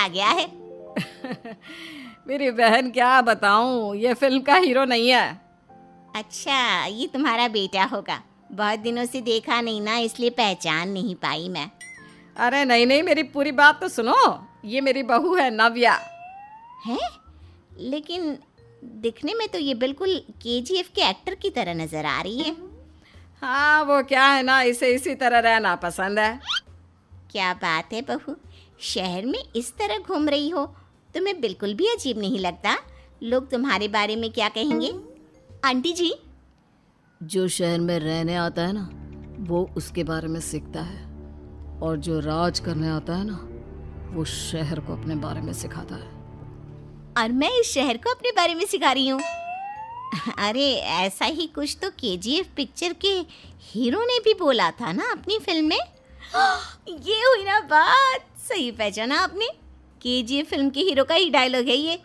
आ गया है। मेरी बहन क्या बताऊं, ये फिल्म का हीरो नहीं है। अच्छा, ये तुम्हारा बेटा होगा। बहुत दिनों से देखा नहीं ना, इसलिए पहचान नहीं पाई मैं। अरे नहीं नहीं, मेरी पूरी बात तो सुनो। ये मेरी बहू है नव्या। है? लेकिन दिखने में तो ये बिल्कुल केजीएफ के एक्टर की तरह नजर आ रही है। हाँ, वो क्या है ना, इसे इसी तरह रहना पसंद है। क्या बात है बहू, शहर में इस तरह घूम रही हो, तुम्हें बिल्कुल भी अजीब नहीं लगता? लोग तुम्हारे बारे में क्या कहेंगे? आंटी जी, जो शहर में रहने आता है ना, वो उसके बारे में सीखता है, और जो राज करने आता है ना, वो शहर को अपने बारे में सिखाता है। और मैं इस शहर को अपने बारे में सिखा रही हूँ। अरे ऐसा ही कुछ तो केजीएफ पिक्चर के हीरो ने भी बोला था ना अपनी फिल्म में। ये हुई ना बात, सही पहचाना आपने। केजीएफ फिल्म के हीरो का ही डायलॉग है ये।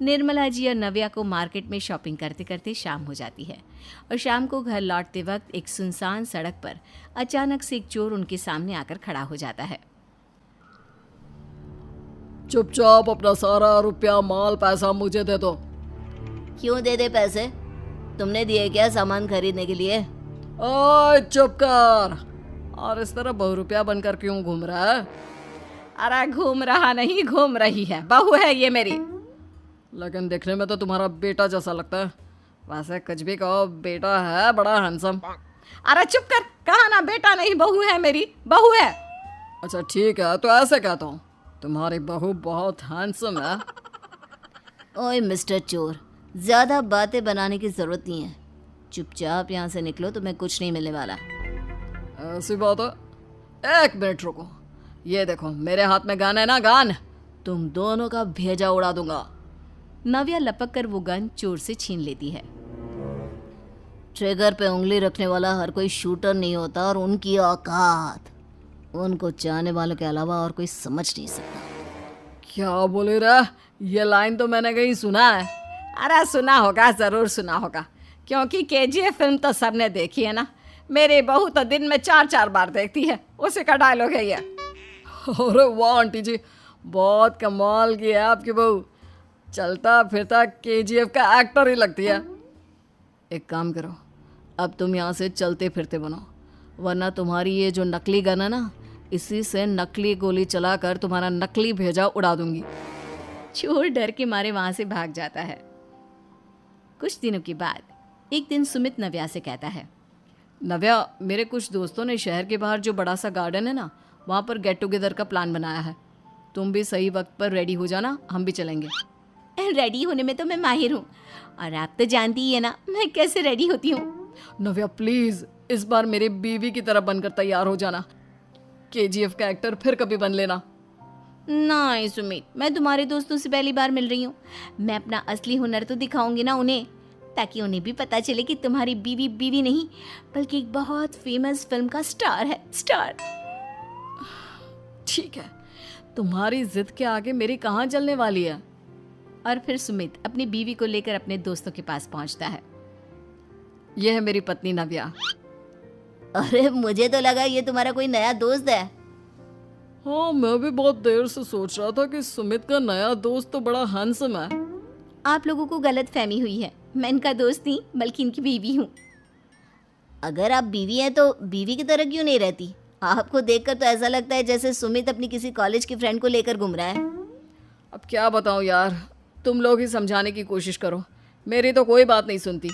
निर्मला जी और नव्या को मार्केट में शॉपिंग करते करते शाम हो जाती है और शाम को घर लौटते वक्त एक सुनसान सड़क पर अचानक से एक चोर उनके सामने आकर खड़ा हो जाता है। चुपचाप अपना सारा रुपया माल पैसा मुझे दे दो। क्यों दे दे पैसे? तुमने दिए क्या सामान खरीदने के लिए? ओए चुप कर। और इस तरह बहुरुपया बनकर क्यों घूम रहा है? अरे घूम रहा नहीं, घूम रही है, बहू है ये मेरी। लेकिन देखने में तो तुम्हारा बेटा जैसा लगता है। वैसे कुछ भी कहो, बेटा है बड़ा हैंडसम। अरे चुप कर, कहा ना बेटा नहीं, बहू है मेरी, बहू है। अच्छा ठीक है, तो ऐसे कहता हूँ, तुम्हारी बहू बहुत हैंडसम है। ओए मिस्टर चोर, ज्यादा बातें बनाने की जरूरत नहीं है। चुपचाप यहाँ से निकलो, तुम्हें कुछ नहीं मिलने वाला। ऐसी बात है? एक मिनट रुको, ये देखो मेरे हाथ में गन है ना, गन। तुम दोनों का भेजा उड़ा दूंगा। नव्या लपक कर वो गन चोर से छीन लेती है। ट्रिगर पे उंगली रखने वाला हर कोई शूटर नहीं होता, और उनकी औकात उनको चाहने वालों के अलावा और कोई समझ नहीं सकता। क्या बोले रे? ये लाइन तो मैंने कहीं सुना है। अरे सुना होगा, जरूर सुना होगा, क्योंकि केजीएफ फिल्म तो सबने देखी है ना। मेरी बहू तो दिन में 4-4 बार देखती है, उसी का डायलॉग है ये। अरे वाह आंटी जी, बहुत कमाल की है आपकी बहू। चलता फिरता केजीएफ का एक्टर ही लगती है। एक काम करो, अब तुम यहाँ से चलते फिरते बनो, वरना तुम्हारी ये जो नकली गन है ना, इसी से नकली गोली चलाकर तुम्हारा नकली भेजा उड़ा दूंगी। चोर डर के मारे वहां से भाग जाता है। कुछ दिनों के बाद एक दिन सुमित नव्या से कहता है, नव्या, मेरे कुछ दोस्तों ने शहर के बाहर जो बड़ा सा गार्डन है ना, वहाँ पर गेट टुगेदर का प्लान बनाया है। तुम भी सही वक्त पर रेडी हो जाना, हम भी चलेंगे। रेडी होने में तो मैं माहिर हूँ, और आप तो जानती ही है ना मैं कैसे रेडी होती हूँ। नव्या प्लीज, इस बार मेरी बीवी की तरह बनकर तैयार हो जाना। केजीएफ का एक्टर फिर कभी बन लेना। नहीं सुमित, मैं तुम्हारे दोस्तों से पहली बार मिल रही हूँ। मैं अपना असली हुनर तो दिखाऊंगी ना उन्हें, ताकि उन्हें भी पता चले कि तुम्हारी बीवी बीवी नहीं, बल्कि एक बहुत फेमस फिल्म का स्टार है, स्टार। ठीक है, तुम्हारी जिद के आगे मेरी कहाँ जलने वाली है। और फिर सुमित अपनी बीवी को लेकर अपने दोस्तों के पास पहुंचता है। यह है मेरी पत्नी नव्या। अरे मुझे तो लगा ये तुम्हारा कोई नया दोस्त है। हाँ, मैं भी बहुत देर से सोच रहा था कि सुमित का नया दोस्त तो बड़ा हैंडसम है। आप लोगों को गलत फहमी हुई है, मैं इनका दोस्त नहीं बल्कि इनकी बीवी हूँ। अगर आप बीवी हैं तो बीवी की तरह क्यों नहीं रहती? आपको देखकर तो ऐसा लगता है जैसे सुमित अपनी किसी कॉलेज की फ्रेंड को लेकर घूम रहा है। अब क्या बताऊँ यार, तुम लोग ही समझाने की कोशिश करो, मेरी तो कोई बात नहीं सुनती।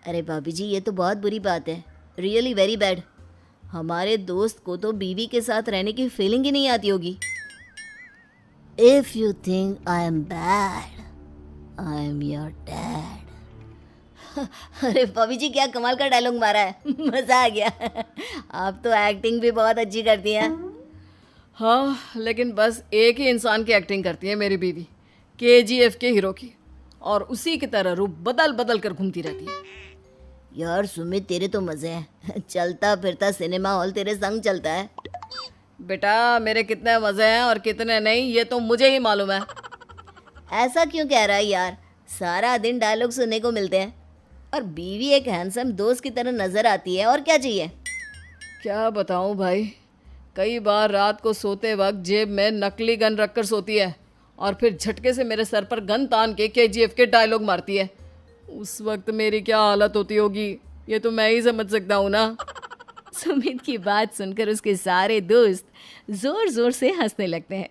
अरे भाभी जी, ये तो बहुत बुरी बात है, रियली वेरी बैड। हमारे दोस्त को तो बीवी के साथ रहने की फीलिंग ही नहीं आती होगी। If you think I am bad, I am your dad. अरे भाभी जी, क्या कमाल का डायलॉग मारा है, मजा आ गया। आप तो एक्टिंग भी बहुत अच्छी करती हैं। हाँ, लेकिन बस एक ही इंसान की एक्टिंग करती है मेरी बीवी, केजीएफ के हीरो की, और उसी की तरह रूप बदल बदल कर घूमती रहती है। यार सुमित, तेरे तो मजे हैं, चलता फिरता सिनेमा हॉल तेरे संग चलता है। बेटा, मेरे कितने मजे हैं और कितने नहीं ये तो मुझे ही मालूम है। ऐसा क्यों कह रहा है यार, सारा दिन डायलॉग सुनने को मिलते हैं, और बीवी एक हैंडसम दोस्त की तरह नजर आती है, और क्या चाहिए? क्या बताऊं भाई, कई बार रात को सोते वक्त जेब में नकली गन रखकर सोती है और फिर झटके से मेरे सर पर गन तान के केजीएफ के डायलॉग मारती है। उस वक्त मेरी क्या हालत होती होगी ये तो मैं ही समझ सकता हूँ ना। सुमित की बात सुनकर उसके सारे दोस्त जोर जोर से हंसने लगते हैं।